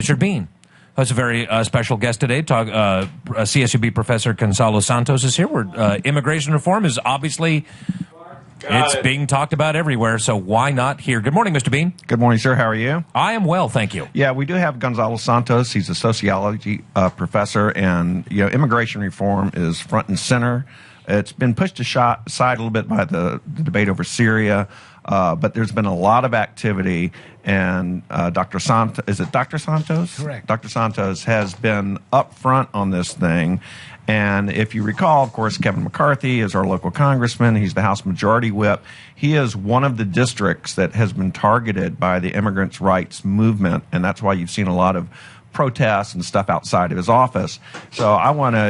Mr. Bean. That's a very special guest today. CSUB Professor Gonzalo Santos is here. Immigration reform is obviously being talked about everywhere, so why not here? Good morning, Mr. Bean. Good morning, sir. How are you? I am well, thank you. Yeah, we do have Gonzalo Santos. He's a sociology professor, and immigration reform is front and center. It's been pushed aside a little bit by the debate over Syria, but there's been a lot of activity, and Dr. Santos, is it Dr. Santos? Correct. Dr. Santos has been up front on this thing, and if you recall, of course, Kevin McCarthy is our local congressman. He's the House Majority Whip. He is one of the districts that has been targeted by the immigrants' rights movement, and that's why you've seen a lot of protests and stuff outside of his office. So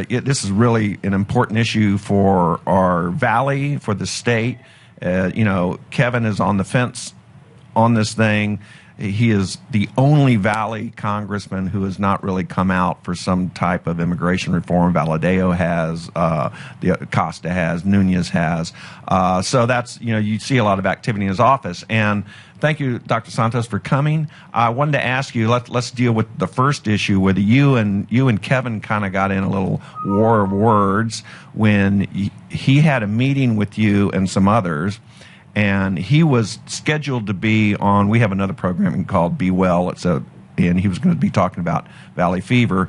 this is really an important issue for our valley, for the state. Kevin is on the fence on this thing. He is the only Valley congressman who has not really come out for some type of immigration reform. Valadeo has, Costa has, Nunez has. So that's, you see a lot of activity in his office. And thank you, Dr. Santos, for coming. I wanted to ask you, let's deal with the first issue, whether you and Kevin kind of got in a little war of words when he had a meeting with you and some others. And he was scheduled to be on, we have another program called Be Well. And he was going to be talking about Valley Fever.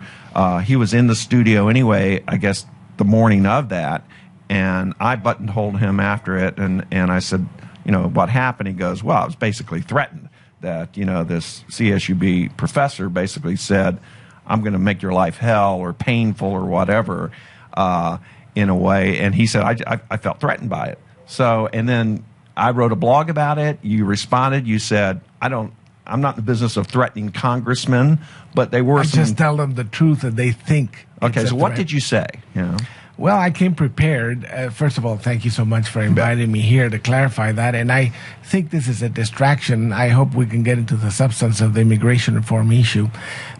He was in the studio anyway, I guess, the morning of that. And I buttonholed him after it. And I said, what happened? He goes, well, I was basically threatened that, this CSUB professor basically said, I'm going to make your life hell or painful or whatever, in a way. And he said, I felt threatened by it. So, and then I wrote a blog about it. You responded. You said, I'm not in the business of threatening congressmen, but they were. I just tell them the truth that they think. Okay, so what did you say? Well, I came prepared. First of all, thank you so much for inviting me here to clarify that. And I think this is a distraction. I hope we can get into the substance of the immigration reform issue.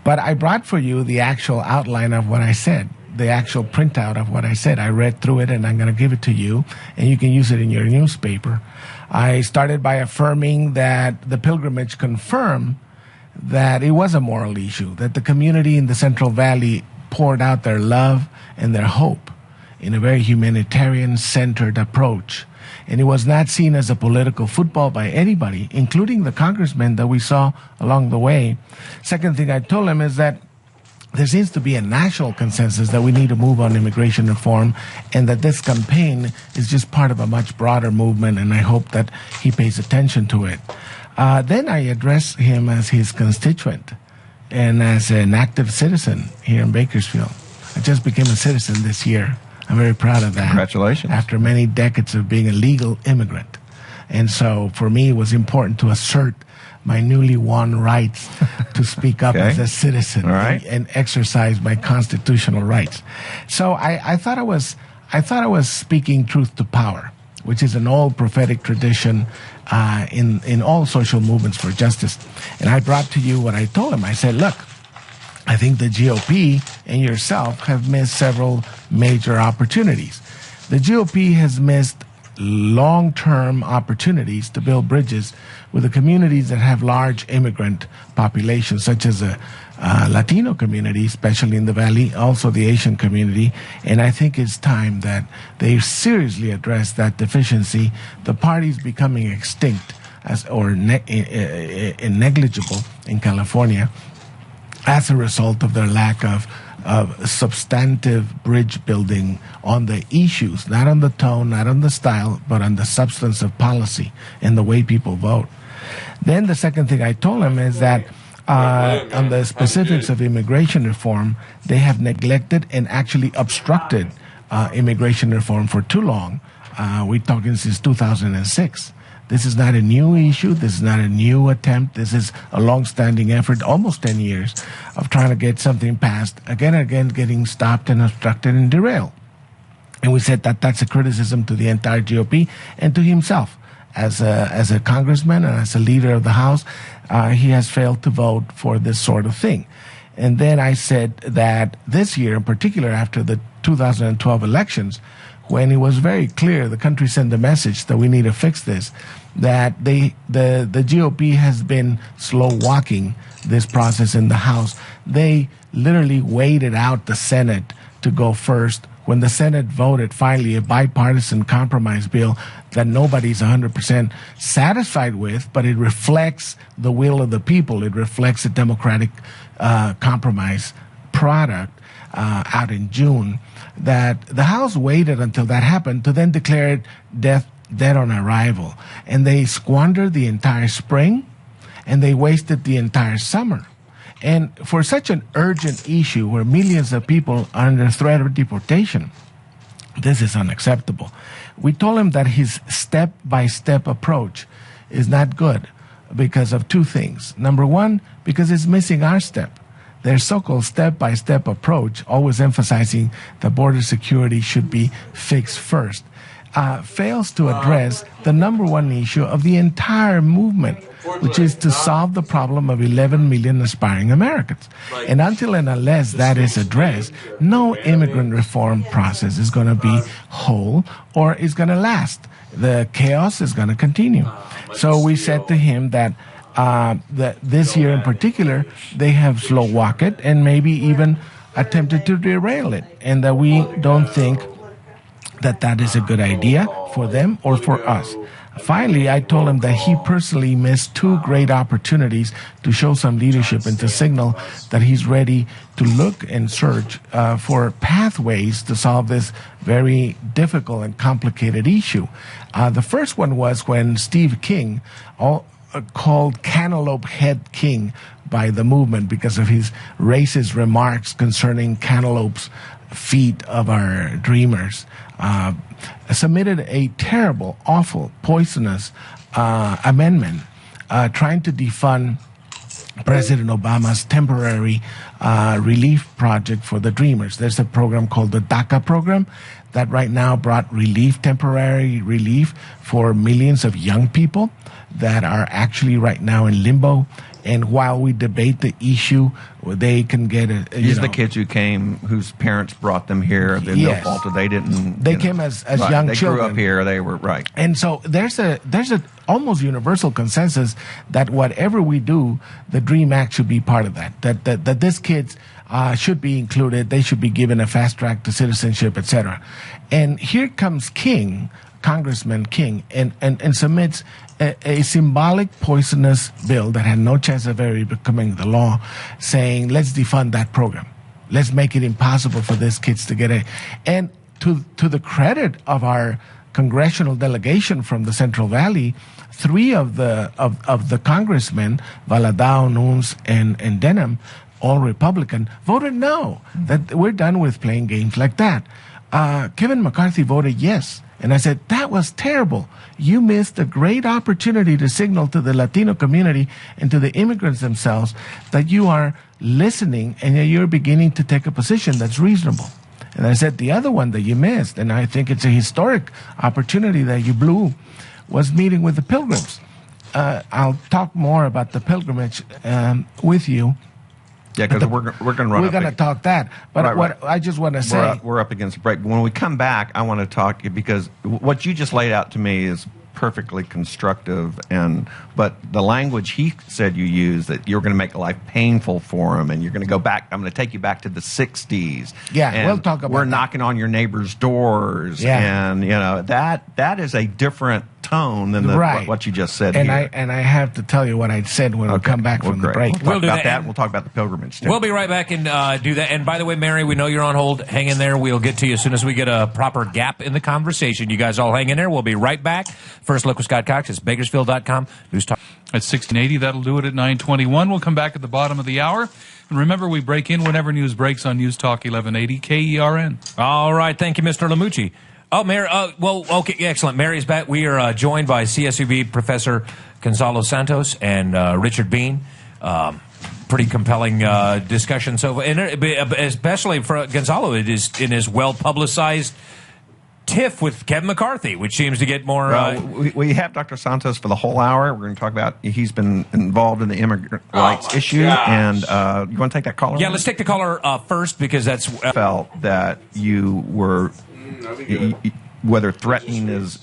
But I brought for you the actual outline of what I said, the actual printout of what I said. I read through it, and I'm going to give it to you, and you can use it in your newspaper. I started by affirming that the pilgrimage confirmed that it was a moral issue, that the community in the Central Valley poured out their love and their hope in a very humanitarian-centered approach. And it was not seen as a political football by anybody, including the congressmen that we saw along the way. Second thing I told him is that there seems to be a national consensus that we need to move on immigration reform, and that this campaign is just part of a much broader movement, and I hope that he pays attention to it. Then I address him as his constituent and as an active citizen here in Bakersfield. I just became a citizen this year. I'm very proud of that. Congratulations. After many decades of being a legal immigrant. And so for me, it was important to assert my newly won rights to speak up as a citizen and exercise my constitutional rights. So I thought I was speaking truth to power, which is an old prophetic tradition in all social movements for justice. And I brought to you what I told him. I said, look, I think the GOP and yourself have missed several major opportunities. The GOP has missed long-term opportunities to build bridges with the communities that have large immigrant populations, such as the Latino community, especially in the Valley, also the Asian community. And I think it's time that they seriously address that deficiency. The party's becoming extinct or negligible in California as a result of their lack of substantive bridge building on the issues, not on the tone, not on the style, but on the substance of policy and the way people vote. Then the second thing I told him is that on the specifics of immigration reform, they have neglected and actually obstructed immigration reform for too long. We're talking since 2006. This is not a new issue. This is not a new attempt. This is a long-standing effort, almost 10 years, of trying to get something passed, again and again getting stopped and obstructed and derailed. And we said that that's a criticism to the entire GOP and to himself. As a congressman and as a leader of the House, he has failed to vote for this sort of thing. And then I said that this year, in particular after the 2012 elections, when it was very clear, the country sent a message that we need to fix this, that the GOP has been slow walking this process in the House. They literally waited out the Senate to go first. When the Senate voted finally a bipartisan compromise bill that nobody's 100% satisfied with, but it reflects the will of the people. It reflects a democratic compromise product out in June, that the House waited until that happened to then declare it dead on arrival. And they squandered the entire spring, and they wasted the entire summer. And for such an urgent issue where millions of people are under threat of deportation, this is unacceptable. We told him that his step-by-step approach is not good because of two things. Number one, because it's missing our step. Their so-called step-by-step approach, always emphasizing that border security should be fixed first, fails to address the number one issue of the entire movement, which is to solve the problem of 11 million aspiring Americans. And until and unless that is addressed, no immigrant reform process is going to be whole or is going to last. The chaos is going to continue. So we said to him that this year in particular, they have slow-walked it and maybe even attempted to derail it, and that we don't think that is a good idea for them or for us. Finally, I told him that he personally missed two great opportunities to show some leadership and to signal that he's ready to look and search for pathways to solve this very difficult and complicated issue. The first one was when Steve King, called Cantaloupe Head King by the movement because of his racist remarks concerning cantaloupes' feet of our dreamers, submitted a terrible, awful, poisonous amendment trying to defund President Obama's temporary relief project for the Dreamers. There's a program called the DACA program that right now brought temporary relief for millions of young people that are actually right now in limbo. And while we debate the issue, they can get These are the kids who came, whose parents brought them here. They're no fault. They didn't. They came as young children. They grew up here. They were right. And so there's a almost universal consensus that whatever we do, the DREAM Act should be part of that. That these kids should be included. They should be given a fast track to citizenship, etc. And here comes King, Congressman King, and submits a symbolic poisonous bill that had no chance of ever becoming the law, saying, let's defund that program. Let's make it impossible for these kids to get and to the credit of our congressional delegation from the Central Valley, three of the congressmen, Valadao, Nunes, and Denham, all Republican, voted no, that we're done with playing games like that. Kevin McCarthy voted yes. And I said, that was terrible. You missed a great opportunity to signal to the Latino community and to the immigrants themselves that you are listening and that you're beginning to take a position that's reasonable. And I said, the other one that you missed, and I think it's a historic opportunity that you blew, was meeting with the pilgrims. I'll talk more about the pilgrimage with you. Yeah, because we're going to run. We're going to talk that, but right. I just want to say we're up against a break. When we come back, I want to talk because what you just laid out to me is perfectly constructive, but the language he said you used, that you're going to make life painful for him, and you're going to go back. I'm going to take you back to the '60s. Yeah, and we'll talk about. We're knocking on your neighbor's doors, and that is a different tone than what you just said. And I have to tell you what I said when we come back from the break. We'll talk about that. We'll talk about the pilgrimage too. We'll be right back and do that. And by the way, Mary, we know you're on hold. Hang in there. We'll get to you as soon as we get a proper gap in the conversation. You guys all hang in there. We'll be right back. First Look with Scott Cox. It's Bakersfield.com. News Talk. At 1680, that'll do it at 9:21. We'll come back at the bottom of the hour. And remember, we break in whenever news breaks on News Talk 1180 KERN. All right. Thank you, Mr. Lamucci. Oh, Mary. Okay, excellent. Mary's back. We are joined by CSUB Professor Gonzalo Santos and Richard Bean. Pretty compelling discussion. So, especially for Gonzalo, it is in his well-publicized tiff with Kevin McCarthy, which seems to get more... we have Dr. Santos for the whole hour. We're going to talk about... He's been involved in the immigrant rights issue. God. And you want to take that caller? Yeah, let's take the caller first, because that's... felt that you were... whether threatening is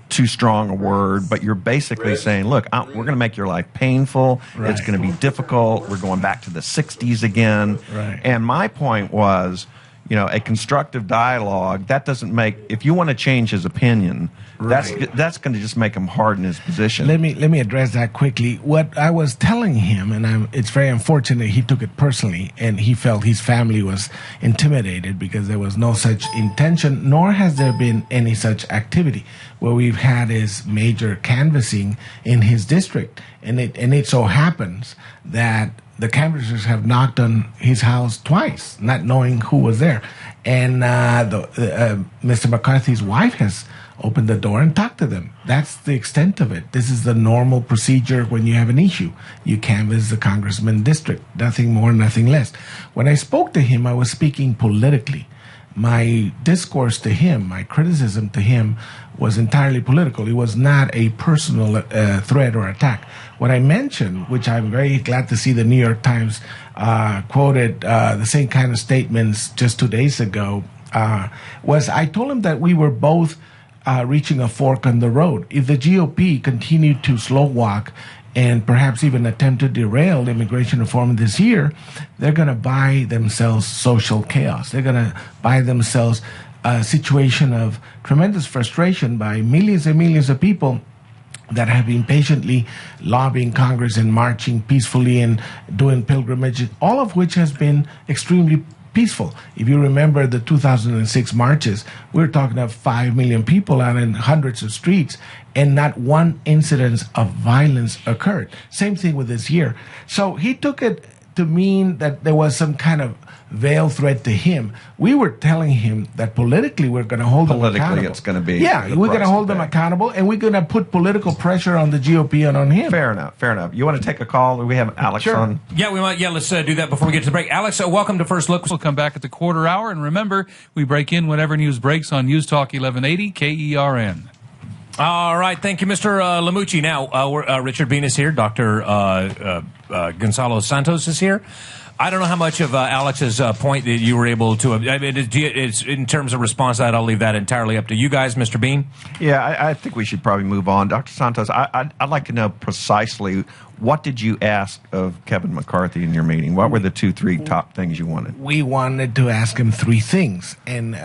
too strong a word, but you're basically saying, look, we're going to make your life painful. Right. It's going to be difficult. We're going back to the 60s again. Right. And my point was, a constructive dialogue, that doesn't make, if you want to change his opinion, that's going to just make him harden his position. Let me address that quickly. What I was telling him, and it's very unfortunate he took it personally, and he felt his family was intimidated because there was no such intention, nor has there been any such activity. What we've had is major canvassing in his district, and it so happens that the canvassers have knocked on his house twice, not knowing who was there. And Mr. McCarthy's wife has opened the door and talked to them. That's the extent of it. This is the normal procedure when you have an issue. You canvass the congressman district, nothing more, nothing less. When I spoke to him, I was speaking politically. My discourse to him, my criticism to him, was entirely political. It was not a personal threat or attack. What I mentioned, which I'm very glad to see the New York Times quoted the same kind of statements just 2 days ago, was I told him that we were both reaching a fork in the road. If the GOP continued to slow walk and perhaps even attempt to derail immigration reform this year, they're going to buy themselves social chaos. They're going to buy themselves a situation of tremendous frustration by millions and millions of people that have been patiently lobbying Congress and marching peacefully and doing pilgrimages, all of which has been extremely peaceful. If you remember the 2006 marches, we're talking of 5 million people out in hundreds of streets, and not one incident of violence occurred. Same thing with this year. So he took it to mean that there was some kind of veiled threat to him. We were telling him that politically we're going to hold them accountable. Politically, it's going to be. Yeah, we're going to hold them accountable, and we're going to put political pressure on the GOP and on him. Fair enough. You want to take a call? We have Alex on. Yeah, we might. Yeah, let's do that before we get to the break. Alex, welcome to First Look. We'll come back at the quarter hour, and remember, we break in whenever news breaks on News Talk 1180 KERN. All right, thank you, Mr. Lamucci. Now, Richard Bean is here. Dr. Gonzalo Santos is here. I don't know how much of Alex's point that you were able to. I mean, it's in terms of response to that, I'll leave that entirely up to you guys, Mr. Bean. Yeah, I think we should probably move on. Dr. Santos, I'd like to know precisely what did you ask of Kevin McCarthy in your meeting? What were the 2-3 top things you wanted? We wanted to ask him 3 things. And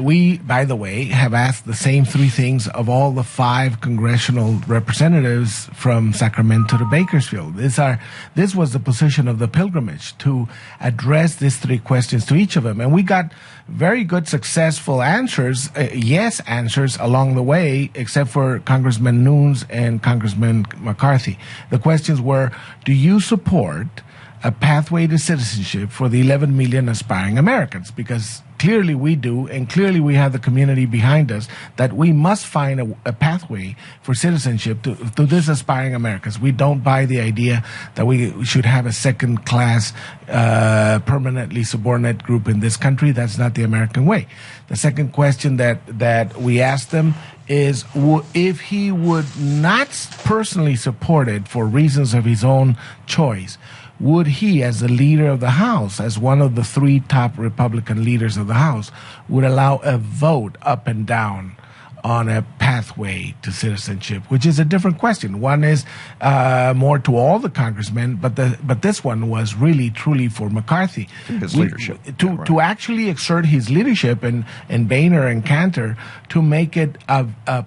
we, by the way, have asked the same 3 things of all the 5 congressional representatives from Sacramento to Bakersfield. This was the position of the pilgrimage, to address these 3 questions to each of them. And we got very good, successful answers, yes answers along the way, except for Congressman Nunes and Congressman McCarthy. The questions were, do you support a pathway to citizenship for the 11 million aspiring Americans? Because clearly we do, and clearly we have the community behind us, that we must find a pathway for citizenship to these aspiring Americans. We don't buy the idea that we should have a second-class, permanently subordinate group in this country. That's not the American way. The second question that we asked them is, if he would not personally support it for reasons of his own choice, would he, as the leader of the House, as one of the 3 top Republican leaders of the House, would allow a vote up and down on a pathway to citizenship, which is a different question. One is more to all the congressmen, but this one was really, truly for McCarthy. His leadership. To actually exert his leadership, and Boehner and Cantor, to make it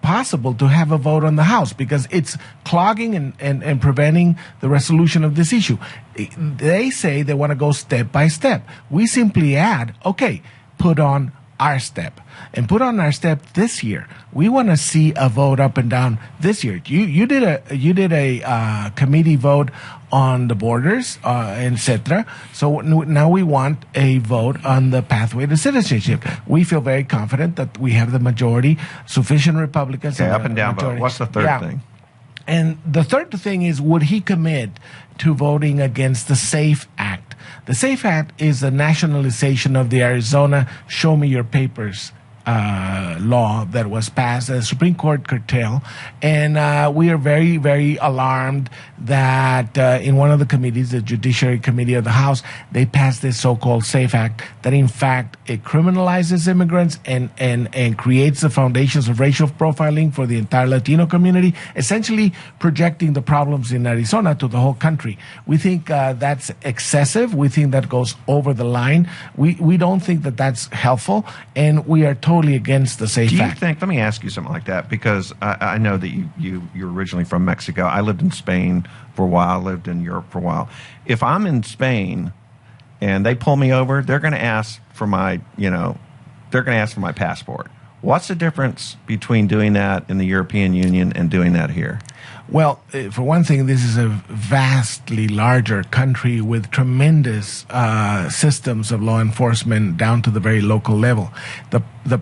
possible to have a vote on the House, because it's clogging and preventing the resolution of this issue. They say they want to go step by step. We simply add, okay, put on our step, and put on our step this year. We want to see a vote up and down this year. You did a committee vote on the borders, etc. So now we want a vote on the pathway to citizenship. We feel very confident that we have the majority, sufficient Republicans. Okay, up and down vote. What's the third thing? And the third thing is, would he commit to voting against the SAFE Act? The SAFE Act is the nationalization of the Arizona Show Me Your Papers law that was passed, the Supreme Court curtailed, and we are very, very alarmed that in one of the committees, the Judiciary Committee of the House, they passed this so-called SAFE Act that in fact it criminalizes immigrants and creates the foundations of racial profiling for the entire Latino community, essentially projecting the problems in Arizona to the whole country. We think that's excessive. We think that goes over the line. We don't think that that's helpful, and we are totally against the SAFE Act. Let me ask you something like that, because I know that you're originally from Mexico. I lived in Spain for a while, lived in Europe for a while. If I'm in Spain and they pull me over, they're going to ask for my passport. What's the difference between doing that in the European Union and doing that here? Well, for one thing, this is a vastly larger country with tremendous systems of law enforcement down to the very local level.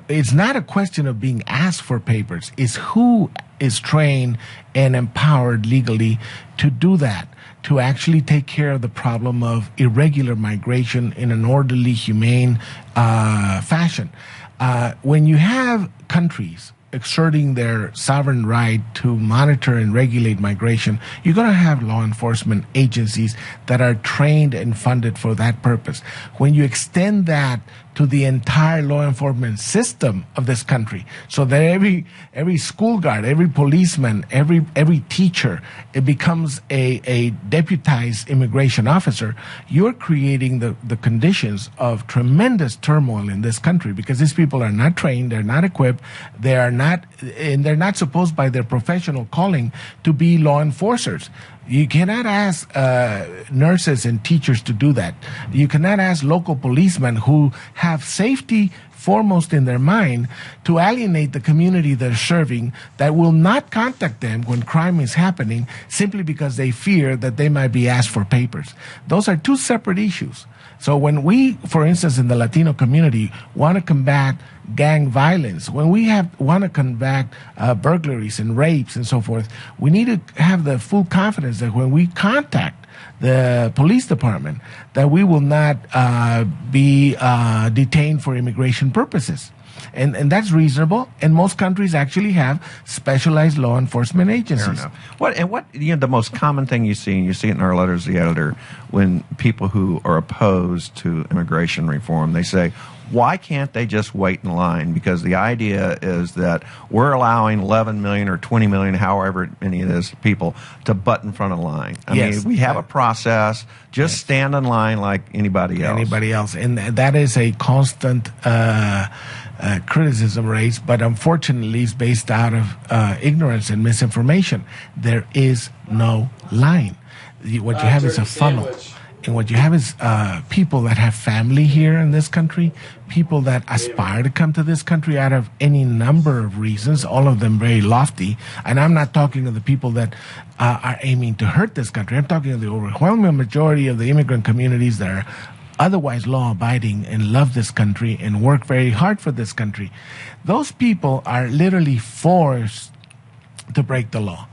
It's not a question of being asked for papers. It's who is trained and empowered legally to do that, to actually take care of the problem of irregular migration in an orderly, humane fashion. When you have countries exerting their sovereign right to monitor and regulate migration, you're going to have law enforcement agencies that are trained and funded for that purpose. When you extend that to the entire law enforcement system of this country, so that every school guard, every policeman, every teacher, it becomes a deputized immigration officer, you're creating the conditions of tremendous turmoil in this country, because these people are not trained, they're not equipped, they're not supposed by their professional calling to be law enforcers. You cannot ask nurses and teachers to do that. You cannot ask local policemen who have safety foremost in their mind to alienate the community they're serving, that will not contact them when crime is happening simply because they fear that they might be asked for papers. Those are two separate issues. So when we, for instance, in the Latino community, want to combat gang violence, when we want to combat burglaries and rapes and so forth, we need to have the full confidence that when we contact the police department, that we will not be detained for immigration purposes. And that's reasonable. And most countries actually have specialized law enforcement agencies. Fair enough. The most common thing you see, and you see it in our letters to the editor, when people who are opposed to immigration reform, they say, why can't they just wait in line? Because the idea is that we're allowing 11 million or 20 million, however many it is, people to butt in front of the line. I mean, we have a process. Just stand in line like anybody else. And that is a constant criticism raised, but unfortunately it's based out of ignorance and misinformation. There is no line. What you have is a funnel. And what you have is people that have family here in this country, people that aspire to come to this country out of any number of reasons, all of them very lofty. And I'm not talking of the people that are aiming to hurt this country. I'm talking of the overwhelming majority of the immigrant communities that are otherwise law-abiding and love this country and work very hard for this country. Those people are literally forced to break the law.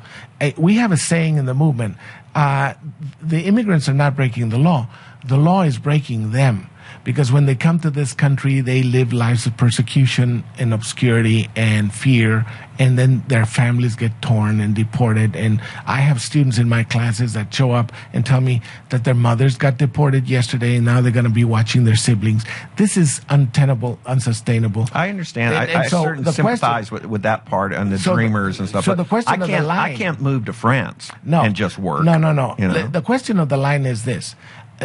We have a saying in the movement, the immigrants are not breaking the law is breaking them. Because when they come to this country, they live lives of persecution and obscurity and fear, and then their families get torn and deported. And I have students in my classes that show up and tell me that their mothers got deported yesterday, and now they're going to be watching their siblings. This is untenable, unsustainable. I understand. I certainly sympathize with that part and the dreamers and stuff. So the question of the line, I can't move to France and just work. No. You know? The question of the line is this.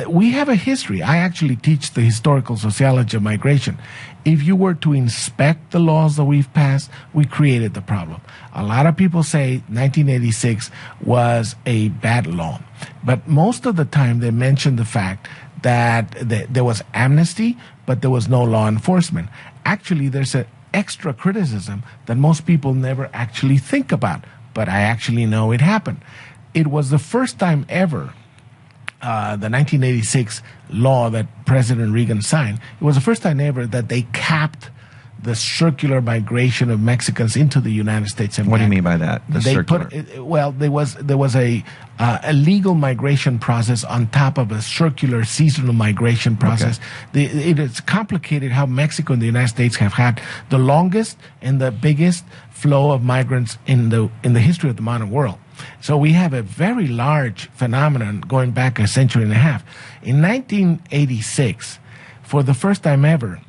We have a history. I actually teach the historical sociology of migration. If you were to inspect the laws that we've passed, we created the problem. A lot of people say 1986 was a bad law. But most of the time they mention the fact that there was amnesty, but there was no law enforcement. Actually, there's an extra criticism that most people never actually think about. But I actually know it happened. It was the first time ever the 1986 law that President Reagan signed, it was the first time ever that they capped the circular migration of Mexicans into the United States. And what do you mean by that? There was a legal migration process on top of a circular seasonal migration process. Okay. It is complicated how Mexico and the United States have had the longest and the biggest flow of migrants in the history of the modern world. So we have a very large phenomenon going back a century and a half. In 1986, for the first time ever,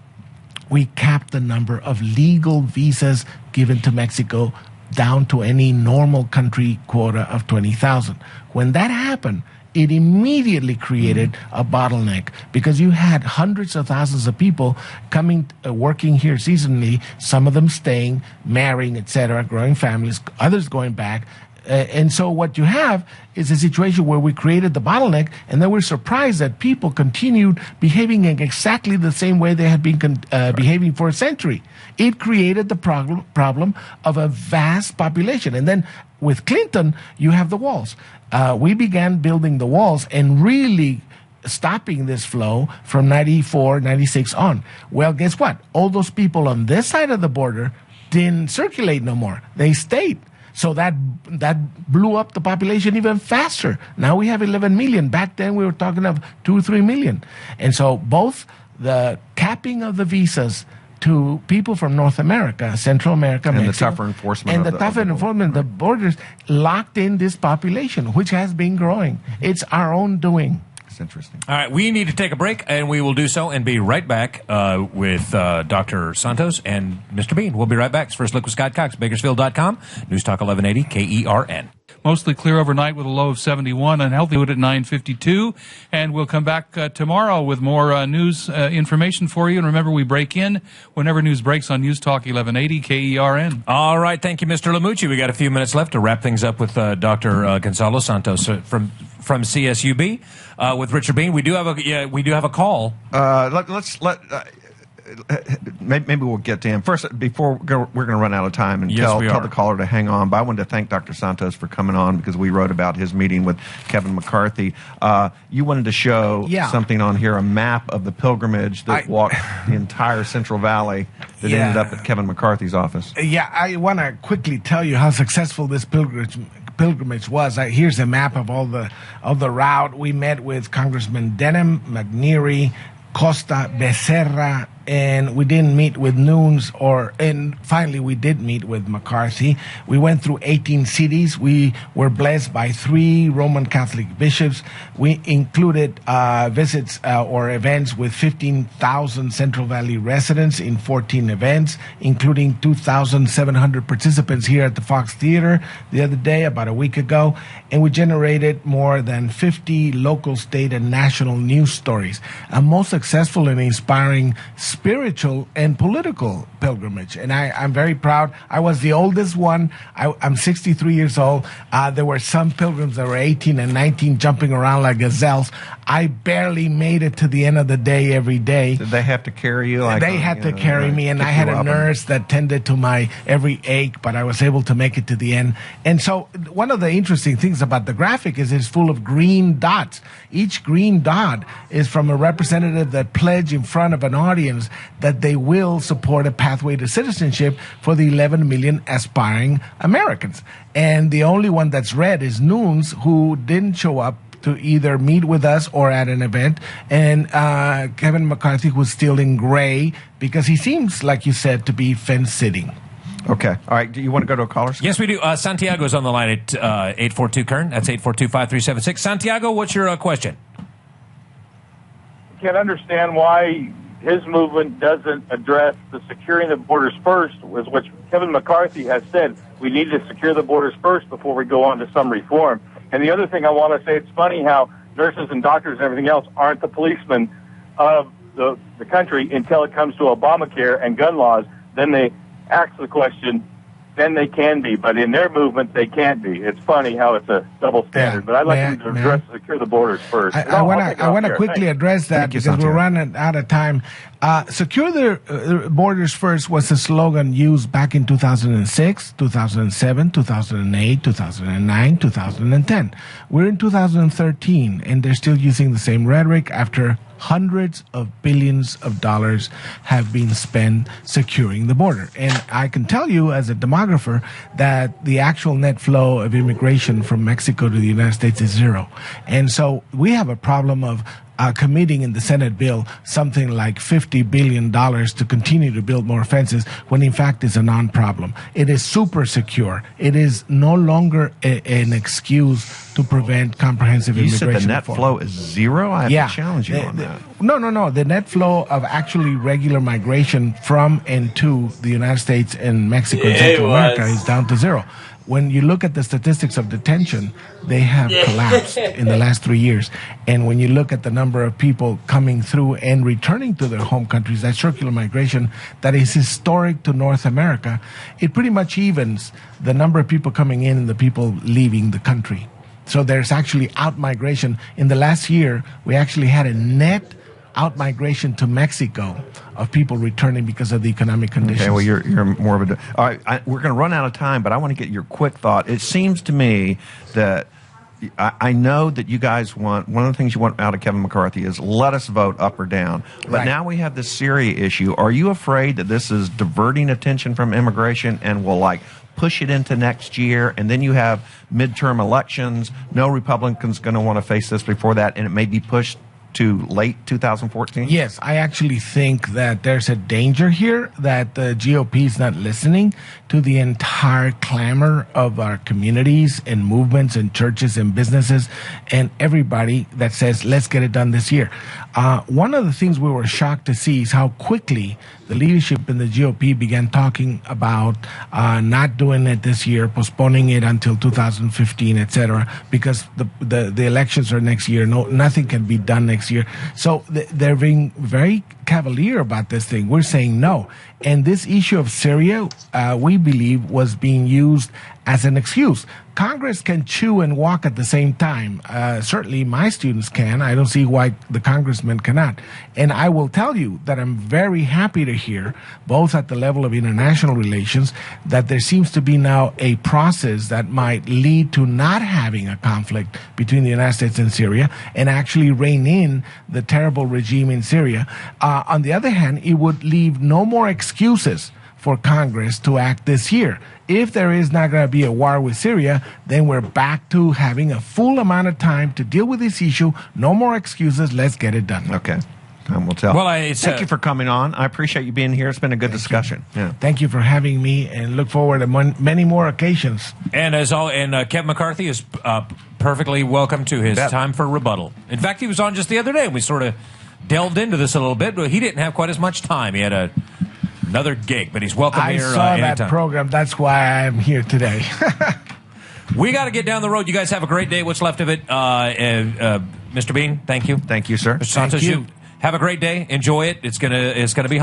we capped the number of legal visas given to Mexico down to any normal country quota of 20,000. When that happened, it immediately created a bottleneck because you had hundreds of thousands of people coming, working here seasonally, some of them staying, marrying, etc., growing families, others going back. And so what you have is a situation where we created the bottleneck, and then we're surprised that people continued behaving in exactly the same way they had been behaving for a century. It created the problem of a vast population. And then with Clinton, you have the walls. We began building the walls and really stopping this flow from 94, 96 on. Well, guess what? All those people on this side of the border didn't circulate no more. They stayed. So that blew up the population even faster. Now we have 11 million. Back then we were talking of 2 or 3 million. And so both the capping of the visas to people from North America, Central America, and Mexico, the tougher enforcement and the tougher enforcement of the borders locked in this population, which has been growing. It's our own doing. It's interesting. All right, we need to take a break, and we will do so and be right back with Dr. Santos and Mr. Bean. We'll be right back. It's First Look with Scott Cox, Bakersfield.com, News Talk 1180, KERN. Mostly clear overnight with a low of 71, unhealthy at 9:52. And we'll come back tomorrow with more news information for you. And remember, we break in whenever news breaks on News Talk 1180, KERN. All right, thank you, Mr. Lamucci. We got a few minutes left to wrap things up with Dr. Gonzalo Santos from CSUB. With Richard Bean, we do have a call. Maybe we'll get to him first. Before we're going to run out of time and tell the caller to hang on. But I wanted to thank Dr. Santos for coming on because we wrote about his meeting with Kevin McCarthy. You wanted to show something on here, a map of the pilgrimage that walked the entire Central Valley that ended up at Kevin McCarthy's office. Yeah, I want to quickly tell you how successful this pilgrimage was. Here's a map of all the route. We met with Congressman Denham, McNeary, Costa, Becerra, and we didn't meet with Nunes, and finally we did meet with McCarthy. We went through 18 cities. We were blessed by 3 Roman Catholic bishops. We included visits or events with 15,000 Central Valley residents in 14 events, including 2,700 participants here at the Fox Theater the other day, about a week ago. And we generated more than 50 local, state, and national news stories. A most successful and inspiring spiritual and political pilgrimage. And I'm very proud. I was the oldest one. I'm 63 years old. There were some pilgrims that were 18 and 19 jumping around like gazelles. I barely made it to the end of the day every day. Did they have to carry you? They had to carry me, and I had a nurse that tended to my every ache, but I was able to make it to the end. And so one of the interesting things about the graphic is it's full of green dots. Each green dot is from a representative that pledged in front of an audience that they will support a pathway to citizenship for the 11 million aspiring Americans. And the only one that's red is Nunes, who didn't show up to either meet with us or at an event, and Kevin McCarthy was still in gray because he seems, like you said, to be fence-sitting. Okay. All right. Do you want to go to a caller? Yes, we do. Santiago's on the line at 842-KERN. That's 842-5376. Santiago, what's your question? I can't understand why his movement doesn't address the securing the borders first, which Kevin McCarthy has said we need to secure the borders first before we go on to some reform. And the other thing I want to say, it's funny how nurses and doctors and everything else aren't the policemen of the country until it comes to Obamacare and gun laws. Then they ask the question, then they can be. But in their movement, they can't be. It's funny how it's a double standard. But I'd like them to address secure the borders first. I want to quickly address that because we're running out of time. Secure the borders first was a slogan used back in 2006, 2007, 2008, 2009, 2010. We're in 2013, and they're still using the same rhetoric after hundreds of billions of dollars have been spent securing the border. And I can tell you as a demographer that the actual net flow of immigration from Mexico to the United States is zero. And so we have a problem of committing in the Senate bill something like $50 billion to continue to build more fences when in fact it's a non-problem. It is super secure. It is no longer an excuse to prevent comprehensive immigration. You said the net reform. flow is zero? I have to challenge you on that. No. The net flow of actually regular migration from and to the United States and Mexico and Central America is down to zero. When you look at the statistics of detention, they have collapsed in the last 3 years. And when you look at the number of people coming through and returning to their home countries, that circular migration that is historic to North America, it pretty much evens the number of people coming in and the people leaving the country. So there's actually out-migration. In the last year, we actually had a net out-migration to Mexico of people returning because of the economic conditions. Okay, well, you're more of a... All right, we're going to run out of time, but I want to get your quick thought. It seems to me that I know that you guys want... One of the things you want out of Kevin McCarthy is let us vote up or down. But now we have this Syria issue. Are you afraid that this is diverting attention from immigration and will, push it into next year, and then you have midterm elections? No Republican's going to want to face this before that, and it may be pushed to late 2014? Yes, I actually think that there's a danger here that the GOP is not listening to the entire clamor of our communities and movements and churches and businesses and everybody that says, let's get it done this year. One of the things we were shocked to see is how quickly the leadership in the GOP began talking about not doing it this year, postponing it until 2015, etc., because the elections are next year. Nothing can be done next year. So they're being very cavalier about this thing. We're saying no. And this issue of Syria, we believe, was being used as an excuse. Congress can chew and walk at the same time. Certainly my students can. I don't see why the congressmen cannot. And I will tell you that I'm very happy to hear, both at the level of international relations, that there seems to be now a process that might lead to not having a conflict between the United States and Syria and actually rein in the terrible regime in Syria. On the other hand, it would leave no more excuses for Congress to act this year. If there is not going to be a war with Syria, then we're back to having a full amount of time to deal with this issue. No more excuses. Let's get it done. Okay. And we'll tell. Well, thank you for coming on. I appreciate you being here. It's been a good discussion. Yeah. Thank you for having me, and look forward to many more occasions. And Kevin McCarthy is perfectly welcome to his time for rebuttal. In fact, he was on just the other day, and we sort of delved into this a little bit, but he didn't have quite as much time. He had another gig, but he's welcome here anytime. I saw that program. That's why I'm here today. We got to get down the road. You guys have a great day. What's left of it? Mr. Bean, thank you. Thank you, sir. Mr. Santos, you have a great day. Enjoy it. It's gonna be hot.